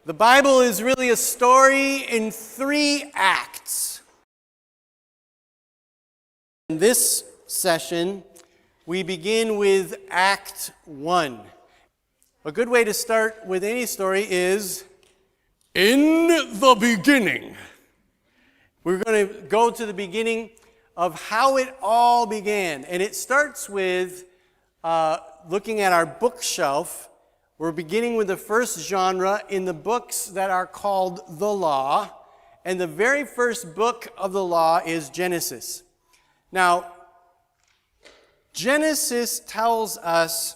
The Bible is really a story in 3 acts. In this session, we begin with Act 1. A good way to start with any story is, in the beginning. We're going to go to the beginning of how it all began. And it starts with looking at our bookshelf. We're beginning with the first genre in the books that are called the Law. And the very first book of the Law is Genesis. Now, Genesis tells us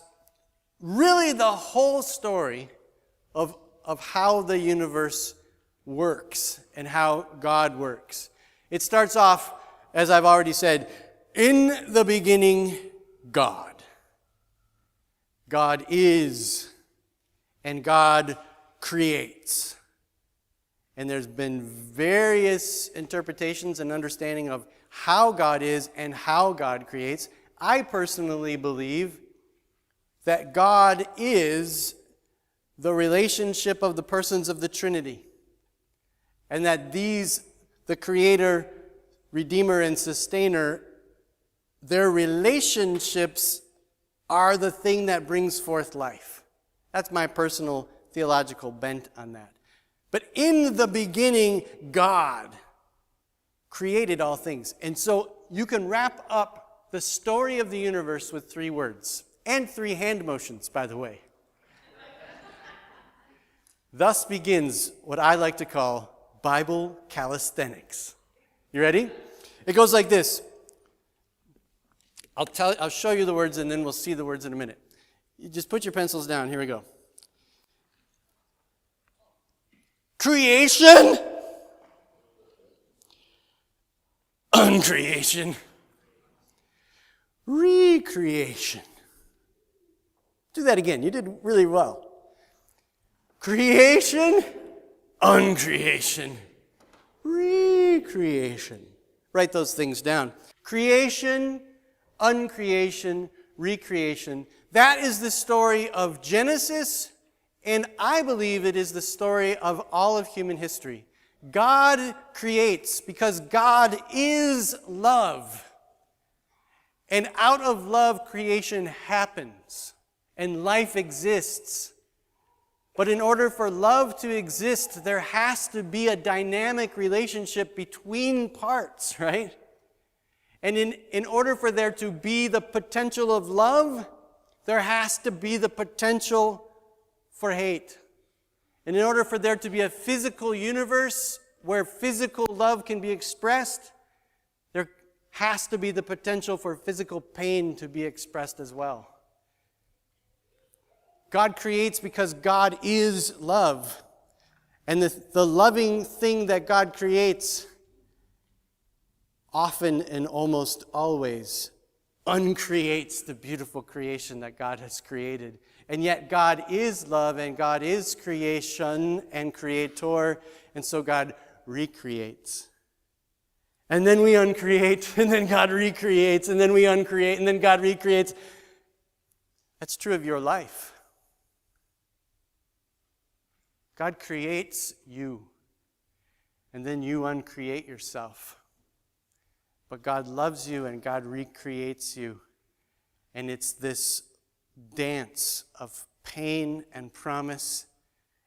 really the whole story of how the universe works and how God works. It starts off, as I've already said, in the beginning, God. God is, and God creates. And there's been various interpretations and understanding of how God is and how God creates. I personally believe that God is the relationship of the persons of the Trinity. And that these, the Creator, Redeemer, and Sustainer, their relationships are the thing that brings forth life. That's my personal theological bent on that. But in the beginning, God created all things. And so you can wrap up the story of the universe with 3 words. And 3 hand motions, by the way. Thus begins what I like to call Bible calisthenics. You ready? It goes like this. I'll show you the words and then we'll see the words in a minute. You just put your pencils down. Here we go. Creation, uncreation, recreation. Do that again. You did really well. Creation, uncreation, recreation. Write those things down. Creation, uncreation, recreation. That is the story of Genesis, and I believe it is the story of all of human history. God creates because God is love. And out of love, creation happens, and life exists. But in order for love to exist, there has to be a dynamic relationship between parts, right? And in order for there to be the potential of love, there has to be the potential for hate. And in order for there to be a physical universe where physical love can be expressed, there has to be the potential for physical pain to be expressed as well. God creates because God is love. And the loving thing that God creates often and almost always uncreates the beautiful creation that God has created. And yet God is love and God is creation and creator, and so God recreates. And then we uncreate, and then God recreates, and then we uncreate, and then God recreates. That's true of your life. God creates you, and then you uncreate yourself. But God loves you and God recreates you. And it's this dance of pain and promise.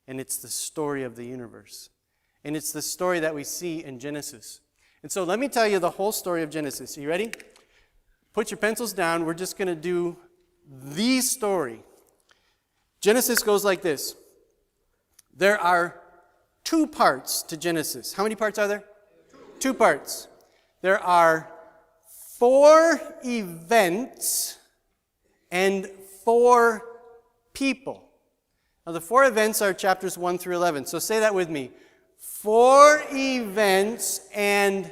And it's the story of the universe. And it's the story that we see in Genesis. And so let me tell you the whole story of Genesis. Are you ready? Put your pencils down. We're just going to do the story. Genesis goes like this. There are 2 parts to Genesis. How many parts are there? 2 parts. There are 4 events and 4 people. Now, the 4 events are chapters 1 through 11. So say that with me. 4 events and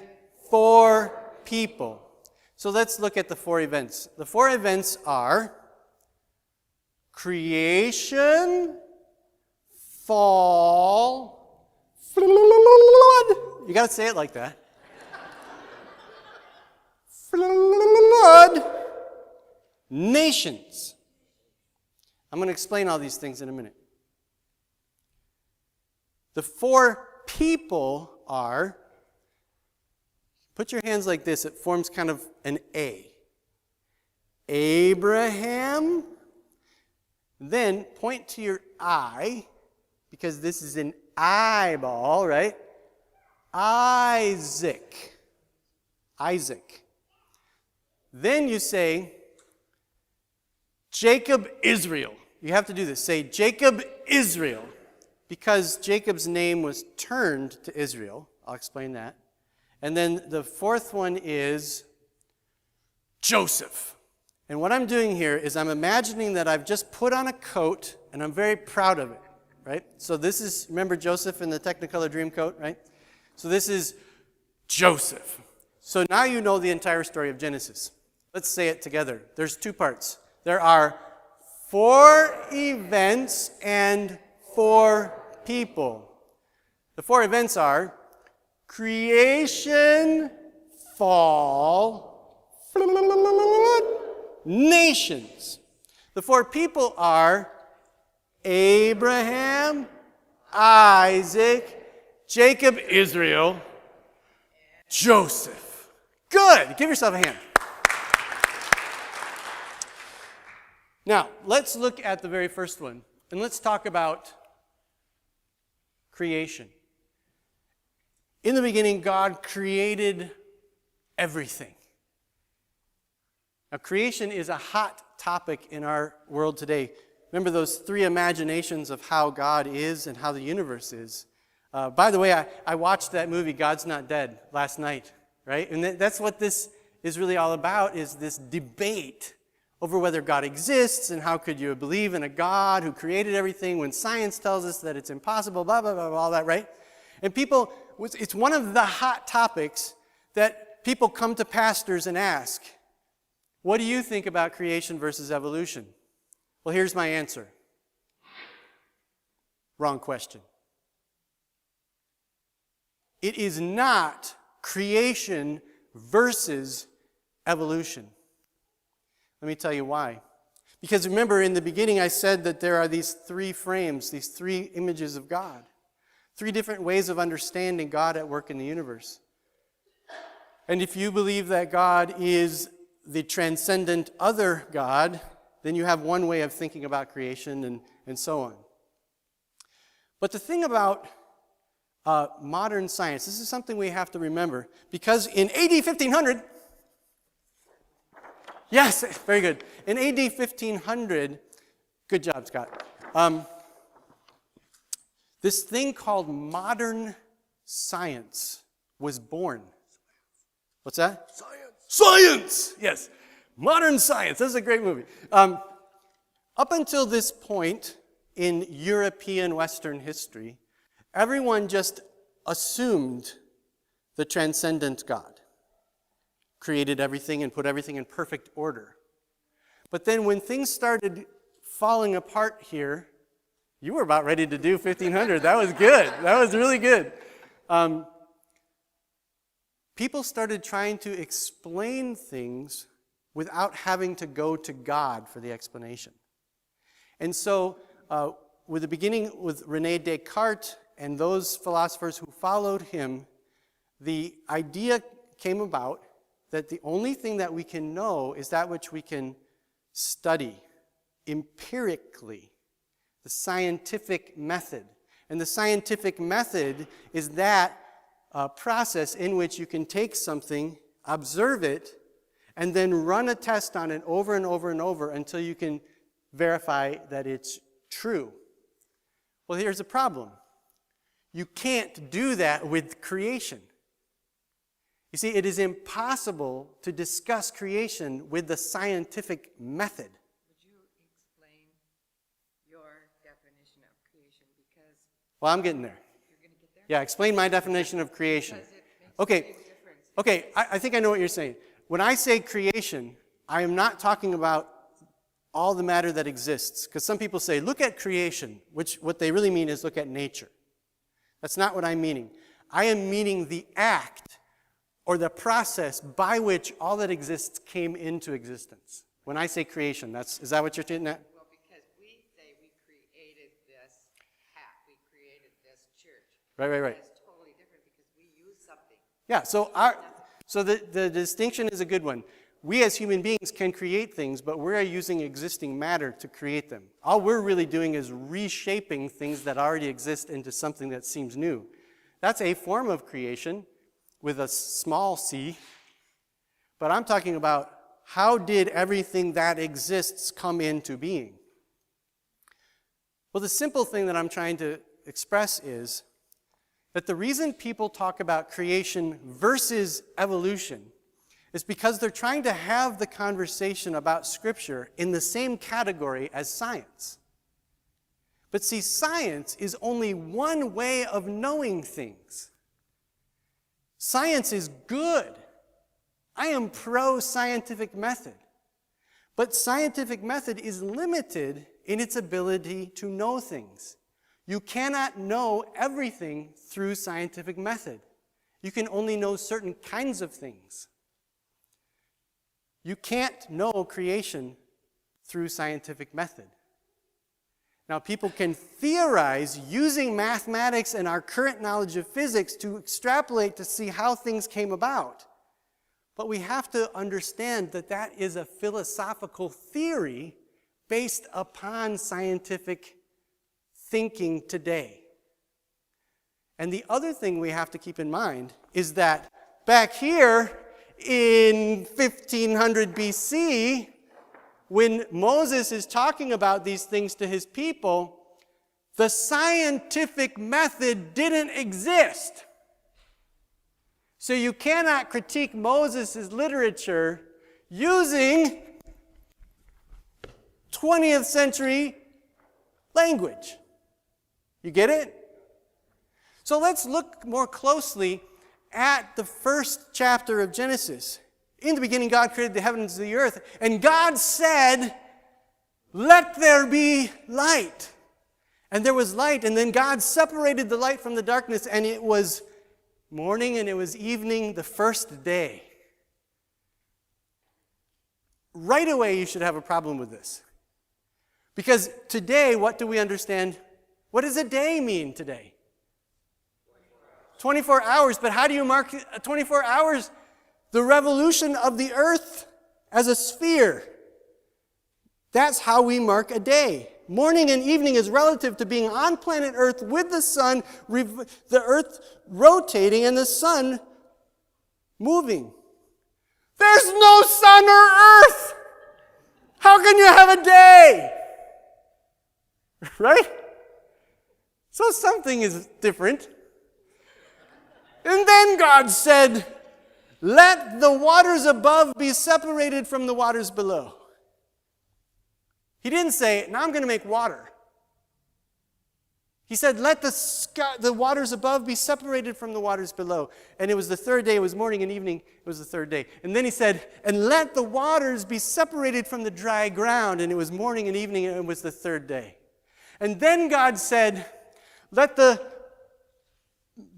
4 people. So let's look at the 4 events. The 4 events are creation, fall, flood. You got to say it like that. Flood, nations. I'm going to explain all these things in a minute. The four people are, put your hands like this, it forms kind of an A. Abraham, then point to your eye, because this is an eyeball, right? Isaac. Then you say, Jacob, Israel. You have to do this. Say, Jacob, Israel. Because Jacob's name was turned to Israel. I'll explain that. And then the fourth one is Joseph. And what I'm doing here is I'm imagining that I've just put on a coat, and I'm very proud of it, right? So this is, remember Joseph in the Technicolor dream coat, right? So this is Joseph. So now you know the entire story of Genesis. Let's say it together. There's two parts. There are 4 events and 4 people. The 4 events are creation, fall, nations. The 4 people are Abraham, Isaac, Jacob, Israel, Joseph. Good. Give yourself a hand. Now, let's look at the very first one, and let's talk about creation. In the beginning, God created everything. Now, creation is a hot topic in our world today. Remember those 3 imaginations of how God is and how the universe is. By the way, I watched that movie, God's Not Dead, last night, right? And that's what this is really all about, is this debate over whether God exists and how could you believe in a God who created everything when science tells us that it's impossible, blah, blah, blah, blah, all that, right? And people, it's one of the hot topics that people come to pastors and ask, what do you think about creation versus evolution? Well, here's my answer. Wrong question. It is not creation versus evolution. Let me tell you why. Because remember, in the beginning I said that there are these 3 frames, these 3 images of God. 3 different ways of understanding God at work in the universe. And if you believe that God is the transcendent other God, then you have one way of thinking about creation and so on. But the thing about modern science, this is something we have to remember, because in AD 1500, yes, very good. In AD 1500, good job, Scott. This thing called modern science was born. What's that? Science! Yes, modern science. This is a great movie. Up until this point in European Western history, everyone just assumed the transcendent God created everything and put everything in perfect order. But then when things started falling apart here, you were about ready to do 1500. That was good. That was really good. People started trying to explain things without having to go to God for the explanation. And so, with the beginning with René Descartes and those philosophers who followed him, the idea came about that the only thing that we can know is that which we can study empirically, the scientific method. And the scientific method is that process in which you can take something, observe it, and then run a test on it over and over and over until you can verify that it's true. Well, here's the problem. You can't do that with creation. You see, it is impossible to discuss creation with the scientific method. Would you explain your definition of creation? Because well, I'm getting there. you're going to get there? Yeah, explain my definition of creation. Because it makes Okay, a big difference. okay, I think I know what you're saying. When I say creation, I am not talking about all the matter that exists. Because some people say, look at creation, which what they really mean is look at nature. That's not what I'm meaning. I am meaning the act or the process by which all that exists came into existence. When I say creation, is that what you're getting at? Well, because we say we created this hat, we created created this church. Right. It's totally different because we use something. Yeah, so the distinction is a good one. We as human beings can create things, but we're using existing matter to create them. All we're really doing is reshaping things that already exist into something that seems new. That's a form of creation with a small c, but I'm talking about how did everything that exists come into being? Well, the simple thing that I'm trying to express is that the reason people talk about creation versus evolution is because they're trying to have the conversation about Scripture in the same category as science. But see, science is only one way of knowing things. Science is good. I am pro-scientific method. But scientific method is limited in its ability to know things. You cannot know everything through scientific method. You can only know certain kinds of things. You can't know creation through scientific method. Now, people can theorize using mathematics and our current knowledge of physics to extrapolate to see how things came about. But we have to understand that that is a philosophical theory based upon scientific thinking today. And the other thing we have to keep in mind is that back here in 1500 BC, when Moses is talking about these things to his people, the scientific method didn't exist. So you cannot critique Moses' literature using 20th century language. You get it? So let's look more closely at the first chapter of Genesis. In the beginning, God created the heavens and the earth, and God said, "Let there be light." And there was light, and then God separated the light from the darkness, and it was morning and it was evening the first day. Right away, you should have a problem with this. Because today, what do we understand? What does a day mean today? 24 hours. But how do you mark 24 hours? The revolution of the earth as a sphere. That's how we mark a day. Morning and evening is relative to being on planet Earth with the sun, the earth rotating and the sun moving. There's no sun or earth. How can you have a day? Right? So something is different. And then God said, "Let the waters above be separated from the waters below." He didn't say, "Now I'm going to make water." He said, "Let the waters above be separated from the waters below." And it was the third day. It was morning and evening. It was the third day. And then he said, "And let the waters be separated from the dry ground." And it was morning and evening. And it was the third day. And then God said, "Let the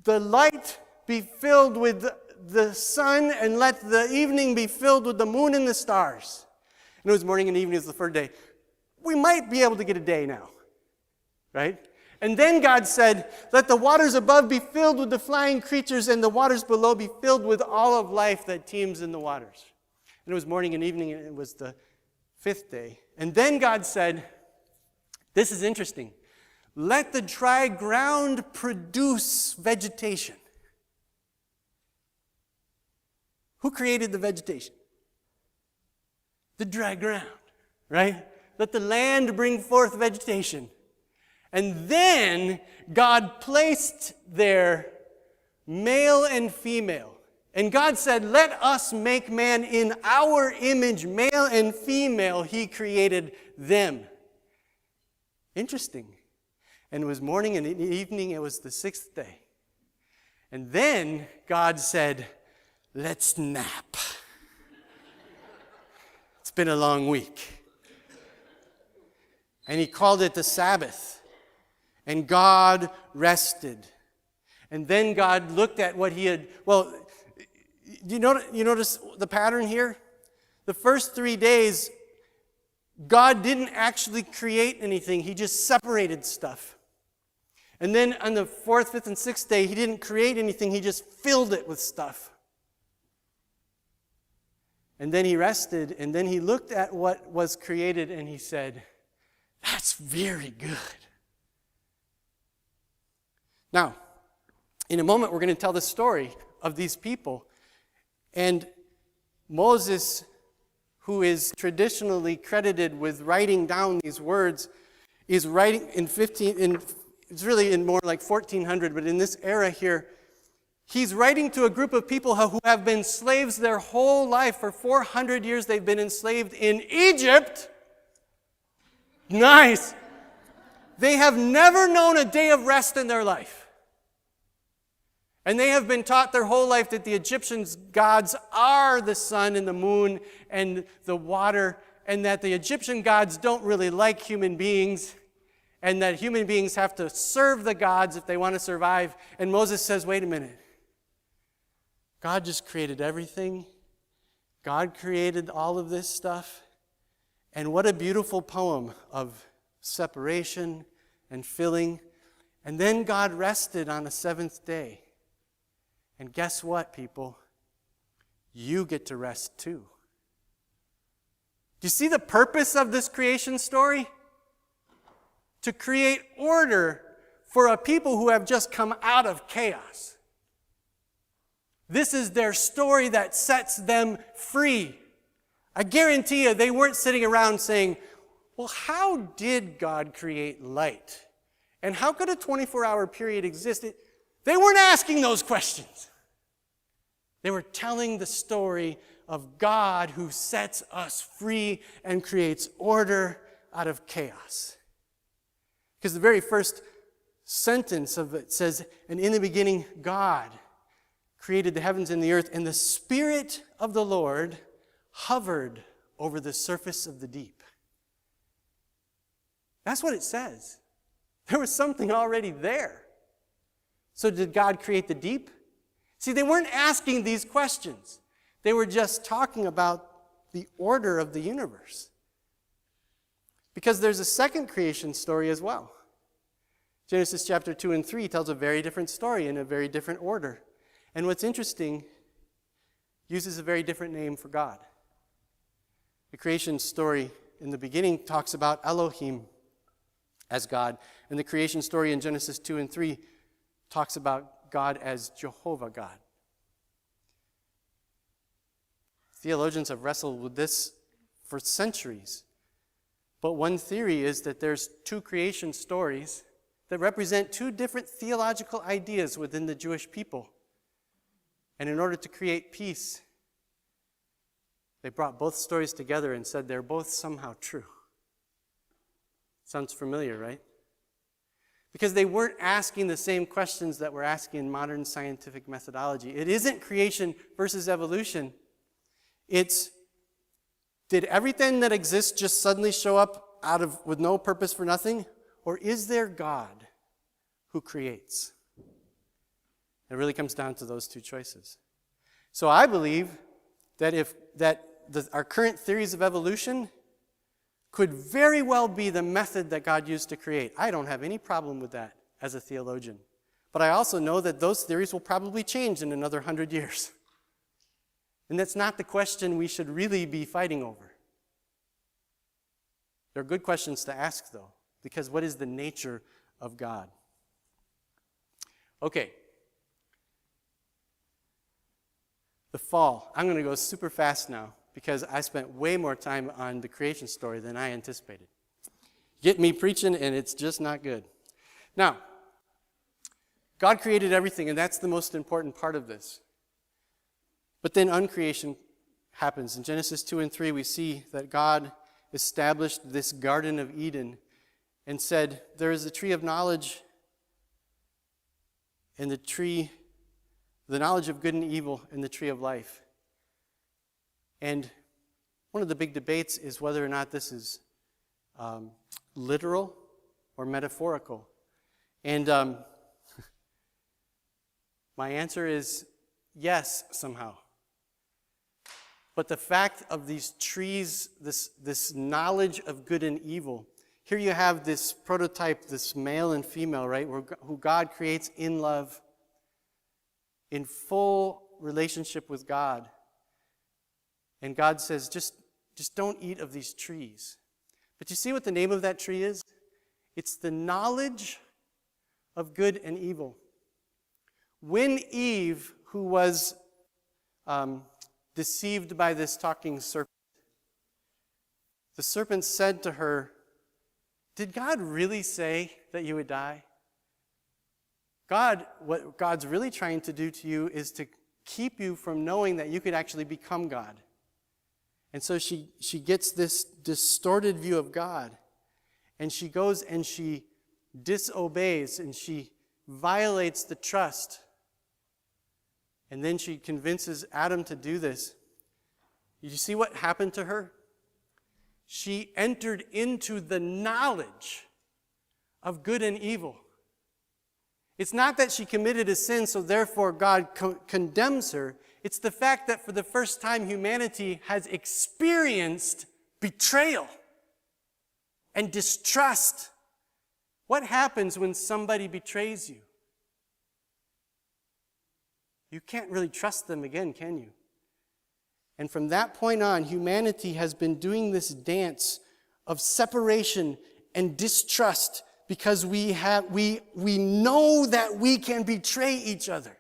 light be filled with the sun, and let the evening be filled with the moon and the stars." And it was morning and evening. It was the third day. We might be able to get a day now, right? And then God said, "Let the waters above be filled with the flying creatures, and the waters below be filled with all of life that teems in the waters." And it was morning and evening, and it was the fifth day. And then God said, this is interesting, "Let the dry ground produce vegetation." Who created the vegetation? The dry ground, right? Let the land bring forth vegetation. And then God placed there male and female. And God said, "Let us make man in our image, male and female, He created them." Interesting. And it was morning and evening, it was the sixth day. And then God said, "Let's nap." It's been a long week. And He called it the Sabbath. And God rested. And then God looked at what He had, you notice the pattern here? The first 3 days, God didn't actually create anything. He just separated stuff. And then on the fourth, fifth, and sixth day, he didn't create anything. He just filled it with stuff. And then he rested, and then he looked at what was created, and he said, "That's very good." Now, in a moment, we're going to tell the story of these people. And Moses, who is traditionally credited with writing down these words, is writing it's really in more like 1400, but in this era here, he's writing to a group of people who have been slaves their whole life. For 400 years, they've been enslaved in Egypt. Nice. They have never known a day of rest in their life. And they have been taught their whole life that the Egyptians' gods are the sun and the moon and the water, and that the Egyptian gods don't really like human beings, and that human beings have to serve the gods if they want to survive. And Moses says, wait a minute. God just created everything. God created all of this stuff. And what a beautiful poem of separation and filling. And then God rested on the seventh day. And guess what, people? You get to rest too. Do you see the purpose of this creation story? To create order for a people who have just come out of chaos. This is their story that sets them free. I guarantee you they weren't sitting around saying, well, how did God create light? And how could a 24-hour period exist? They weren't asking those questions. They were telling the story of God who sets us free and creates order out of chaos. Because the very first sentence of it says, and in the beginning God created the heavens and the earth, and the Spirit of the Lord hovered over the surface of the deep. That's what it says. There was something already there. So did God create the deep? See, they weren't asking these questions. They were just talking about the order of the universe. Because there's a second creation story as well. Genesis chapter 2 and 3 tells a very different story in a very different order. And what's interesting, uses a very different name for God. The creation story in the beginning talks about Elohim as God. And the creation story in Genesis 2 and 3 talks about God as Jehovah God. Theologians have wrestled with this for centuries. But one theory is that there's two creation stories that represent two different theological ideas within the Jewish people. And in order to create peace, they brought both stories together and said they're both somehow true. Sounds familiar, right? Because they weren't asking the same questions that we're asking in modern scientific methodology. It isn't creation versus evolution. It's, did everything that exists just suddenly show up with no purpose for nothing? Or is there God who creates? It really comes down to those two choices. So I believe that our current theories of evolution could very well be the method that God used to create. I don't have any problem with that as a theologian. But I also know that those theories will probably change in another 100 years. And that's not the question we should really be fighting over. They're good questions to ask, though, because what is the nature of God? Okay. The fall. I'm going to go super fast now because I spent way more time on the creation story than I anticipated. Get me preaching, and it's just not good. Now, God created everything, and that's the most important part of this. But then uncreation happens. In Genesis 2 and 3, we see that God established this Garden of Eden and said, there is a tree of knowledge and the knowledge of good and evil and the tree of life. And one of the big debates is whether or not this is literal or metaphorical. And my answer is yes, somehow. But the fact of these trees, this knowledge of good and evil, Here you have this prototype, this male and female, right, who God creates in love, in full relationship with God. And God says, just don't eat of these trees. But you see what the name of that tree is? It's the knowledge of good and evil. When Eve, who was deceived by this talking serpent, the serpent said to her, "Did God really say that you would die? What God's really trying to do to you is to keep you from knowing that you could actually become God." And so she gets this distorted view of God. And she goes and she disobeys and she violates the trust. And then she convinces Adam to do this. You see what happened to her? She entered into the knowledge of good and evil. It's not that she committed a sin, so therefore God condemns her. It's the fact that for the first time humanity has experienced betrayal and distrust. What happens when somebody betrays you? You can't really trust them again, can you? And from that point on, humanity has been doing this dance of separation and distrust because we know that we can betray each other.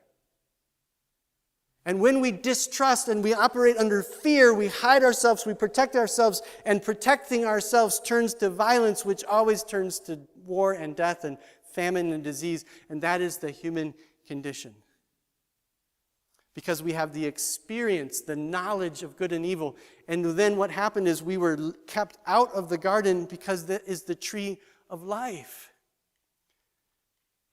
And when we distrust and we operate under fear, we hide ourselves, we protect ourselves, and protecting ourselves turns to violence, which always turns to war and death and famine and disease, and that is the human condition. Because we have the experience, the knowledge of good and evil. And then what happened is we were kept out of the garden because that is the tree of life.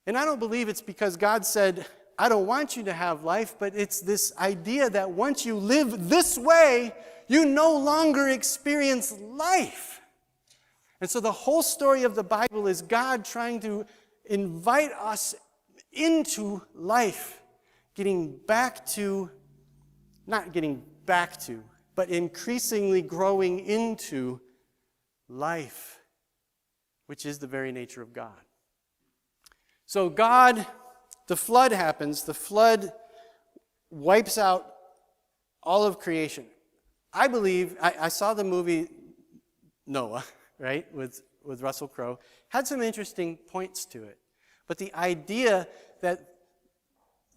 And I don't believe it's because God said, "I don't want you to have life," but it's this idea that once you live this way, you no longer experience life. And so the whole story of the Bible is God trying to invite us into life. Not getting back to, but increasingly growing into life, which is the very nature of God. So the flood happens. The flood wipes out all of creation. I believe, I saw the movie Noah, right, with Russell Crowe. Had some interesting points to it. But the idea that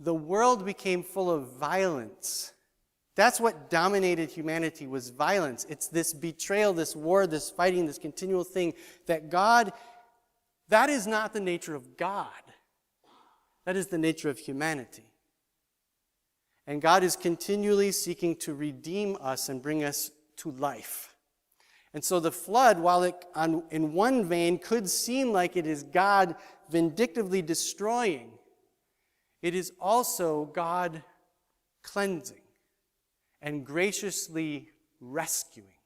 the world became full of violence. That's what dominated humanity, was violence. It's this betrayal, this war, this fighting, this continual thing that is not the nature of God. That is the nature of humanity. And God is continually seeking to redeem us and bring us to life. And so the flood, while it in one vein could seem like it is God vindictively destroying, it is also God cleansing and graciously rescuing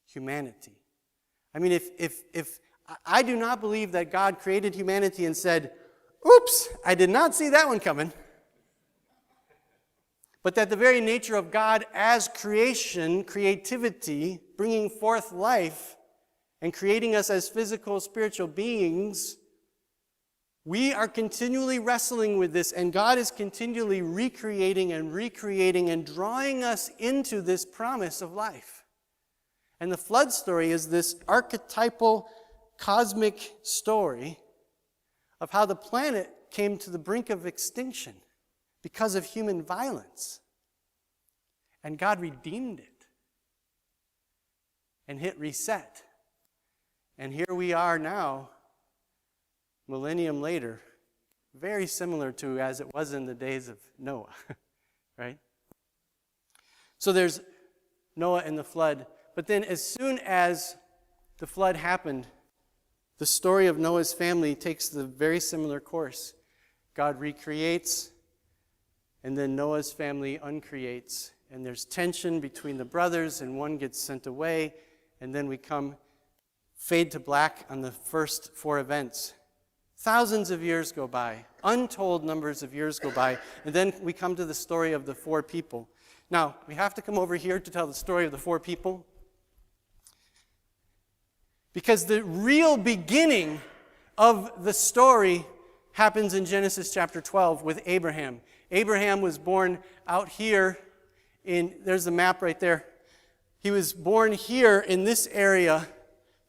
humanity. I mean, if I do not believe that God created humanity and said, "Oops, I did not see that one coming," but that the very nature of God as creation, creativity, bringing forth life and creating us as physical, spiritual beings, we are continually wrestling with this, and God is continually recreating and drawing us into this promise of life. And the flood story is this archetypal cosmic story of how the planet came to the brink of extinction because of human violence. And God redeemed it and hit reset. And here we are now, millennium later, very similar to as it was in the days of Noah, right? So there's Noah and the flood. But then as soon as the flood happened, the story of Noah's family takes the very similar course. God recreates, and then Noah's family uncreates. And there's tension between the brothers, and one gets sent away, and then we fade to black on the first 4 events. Thousands of years go by, untold numbers of years go by, and then we come to the story of the 4 people. Now, we have to come over here to tell the story of the 4 people, Because the real beginning of the story happens in Genesis chapter 12 with Abraham. Abraham was born out here there's the map right there. He was born here in this area,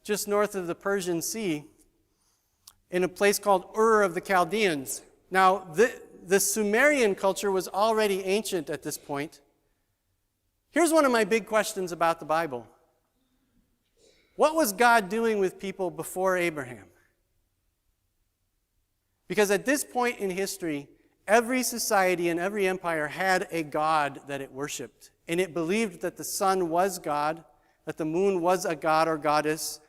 just north of the Persian Sea, in a place called Ur of the Chaldeans. Now, the Sumerian culture was already ancient at this point. Here's one of my big questions about the Bible. What was God doing with people before Abraham? Because at this point in history, every society and every empire had a god that it worshipped. And it believed that the sun was God, that the moon was a god or goddess,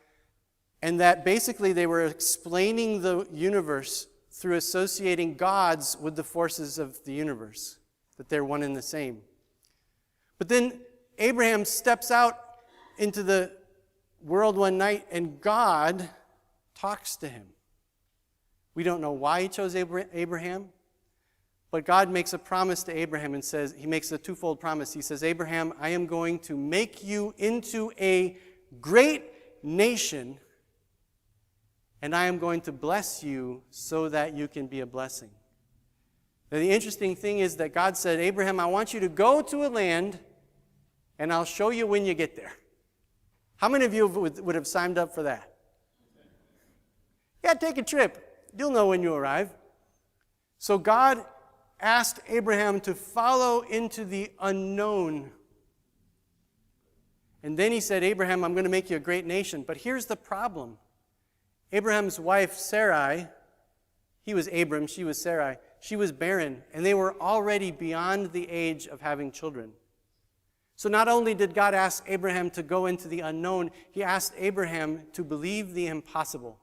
and that basically they were explaining the universe through associating gods with the forces of the universe, that they're one and the same. But then Abraham steps out into the world one night, and God talks to him. We don't know why he chose Abraham, but God makes a promise to Abraham and says, he makes a twofold promise. He says, Abraham, I am going to make you into a great nation, and I am going to bless you so that you can be a blessing. Now, the interesting thing is that God said, Abraham, I want you to go to a land, and I'll show you when you get there. How many of you would have signed up for that? Yeah, take a trip. You'll know when you arrive. So God asked Abraham to follow into the unknown. And then he said, Abraham, I'm going to make you a great nation. But here's the problem. Abraham's wife, Sarai, he was Abram, she was Sarai. She was barren, and they were already beyond the age of having children. So not only did God ask Abraham to go into the unknown, he asked Abraham to believe the impossible.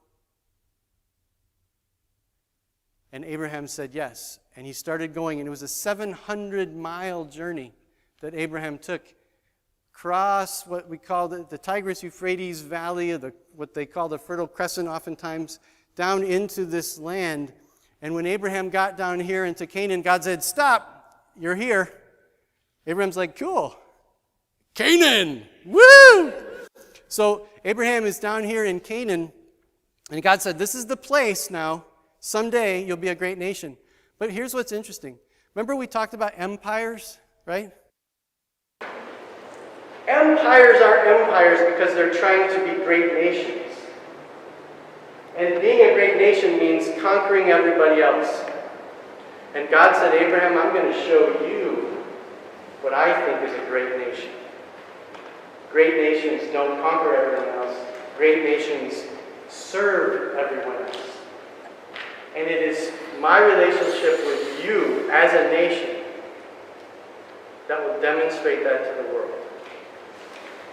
And Abraham said yes. And he started going, and it was a 700-mile journey that Abraham took across what we call the Tigris-Euphrates Valley, or what they call the Fertile Crescent oftentimes, down into this land. And when Abraham got down here into Canaan, God said, stop, you're here. Abraham's like, cool. Canaan, woo! So Abraham is down here in Canaan, and God said, this is the place now. Someday you'll be a great nation. But here's what's interesting. Remember we talked about empires, right? Empires are empires because they're trying to be great nations. And being a great nation means conquering everybody else. And God said, Abraham, I'm going to show you what I think is a great nation. Great nations don't conquer everyone else. Great nations serve everyone else. And it is my relationship with you as a nation that will demonstrate that to the world.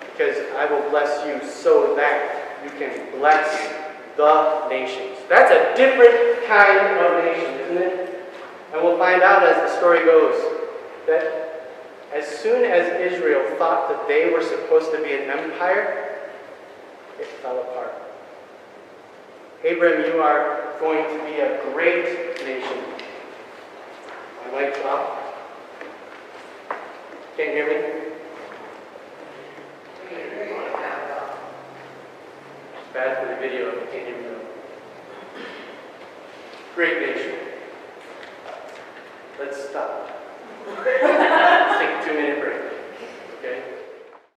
Because I will bless you so that you can bless the nations. That's a different kind of nation, isn't it? And we'll find out as the story goes that as soon as Israel thought that they were supposed to be an empire, it fell apart. Abraham, you are going to be a great nation. My mic's off. Can't hear me? It's bad for the video if you can't hear me. Great nation. Let's stop.